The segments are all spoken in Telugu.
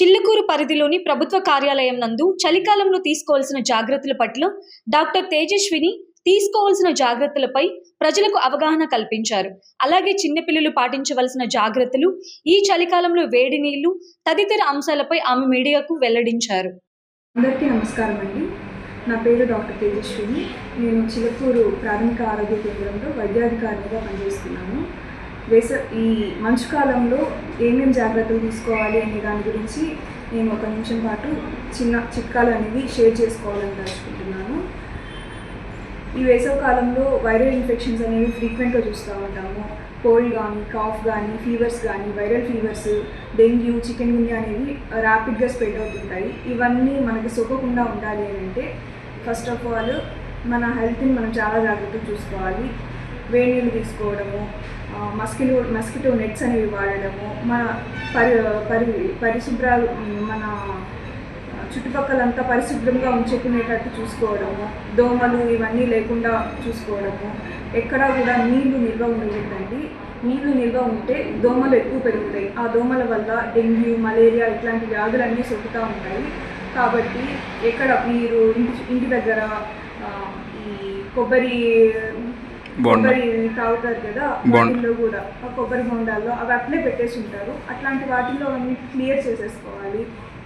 చిల్లకూరు పరిధిలోని ప్రభుత్వ కార్యాలయం నందు చలికాలంలో తీసుకోవాల్సిన జాగ్రత్తల పట్ల డాక్టర్ తేజస్విని తీసుకోవాల్సిన జాగ్రత్తలపై ప్రజలకు అవగాహన కల్పించారు. అలాగే చిన్నపిల్లలు పాటించవలసిన జాగ్రత్తలు, ఈ చలికాలంలో వేడి నీళ్లు తదితర అంశాలపై ఆమె మీడియాకు వెల్లడించారు. అందరికీ నమస్కారం అండి. నా పేరు డాక్టర్ తేజస్విని. నేను చిల్లకూరు ప్రాథమిక ఆరోగ్య కేంద్రంలో వైద్యాధికారిగా పనిచేస్తున్నాను. ఈ మంచు కాలంలో ఏమేమి జాగ్రత్తలు తీసుకోవాలి అనే దాని గురించి నేను ఒక నిమిషం పాటు చిన్న చిట్కాలు అనేవి షేర్ చేసుకోవాలని తలుచుకుంటున్నాను. ఈ వేసవి కాలంలో వైరల్ ఇన్ఫెక్షన్స్ అనేవి ఫ్రీక్వెంట్గా చూస్తూ ఉంటాము. కోల్డ్ కానీ, కాఫ్ కానీ, ఫీవర్స్ కానీ, వైరల్ ఫీవర్స్, డెంగ్యూ, చికెన్ గున్యా అనేవి ర్యాపిడ్గా స్ప్రెడ్ అవుతుంటాయి. ఇవన్నీ మనకి సోకకుండా ఉండాలి అని అంటే ఫస్ట్ ఆఫ్ ఆల్ మన హెల్త్ని మనం చాలా జాగ్రత్తగా చూసుకోవాలి. వేడి నీళ్ళు తీసుకోవడము, మస్కిటో నెట్స్ అనేవి వాడడము, మన పరిశుభ్రాలు మన చుట్టుపక్కలంతా పరిశుభ్రంగా ఉంచుకునేటట్టు చూసుకోవడము, దోమలు ఇవన్నీ లేకుండా చూసుకోవడము. ఎక్కడా కూడా నీళ్లు నిల్వ ఉండకూడదండి. నీళ్లు నిల్వ ఉంటే దోమలు ఎక్కువ పెరుగుతాయి. ఆ దోమల వల్ల డెంగ్యూ, మలేరియా ఇట్లాంటి వ్యాధులన్నీ సోకుతూ ఉంటాయి. కాబట్టి ఎక్కడ మీరు ఇంటి దగ్గర ఈ కొబ్బరి తాగుతారు కదా, వాటిల్లో కూడా ఆ కొబ్బరి బొండాల్లో అవి అట్లే పెట్టేసి ఉంటారు. అట్లాంటి వాటిల్లో అన్ని క్లియర్ చేసేసుకోవాలి.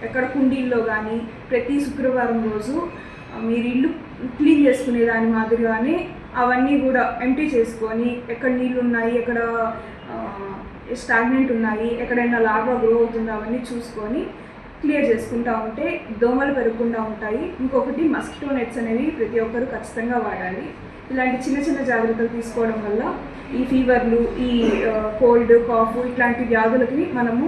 ఎక్కడ కుండీల్లో కానీ ప్రతి శుక్రవారం రోజు మీరు ఇల్లు క్లీన్ చేసుకునే దాని మాదిరిగానే అవన్నీ కూడా ఎంటీ చేసుకొని, ఎక్కడ నీళ్ళు ఉన్నాయి, ఎక్కడ స్టాగ్నెంట్ ఉన్నాయి, ఎక్కడైనా లాగా గ్రో అవుతుందో అవన్నీ చూసుకొని క్లియర్ చేసుకుంటూ ఉంటే దోమలు పెరగకుండా ఉంటాయి. ఇంకొకటి మస్కిటో నెట్స్ అనేవి ప్రతి ఒక్కరు ఖచ్చితంగా వాడాలి. ఇలాంటి చిన్న చిన్న జాగ్రత్తలు తీసుకోవడం వల్ల ఈ ఫీవర్లు, ఈ కోల్డ్, కాఫ్ ఇట్లాంటి వ్యాధులకి మనము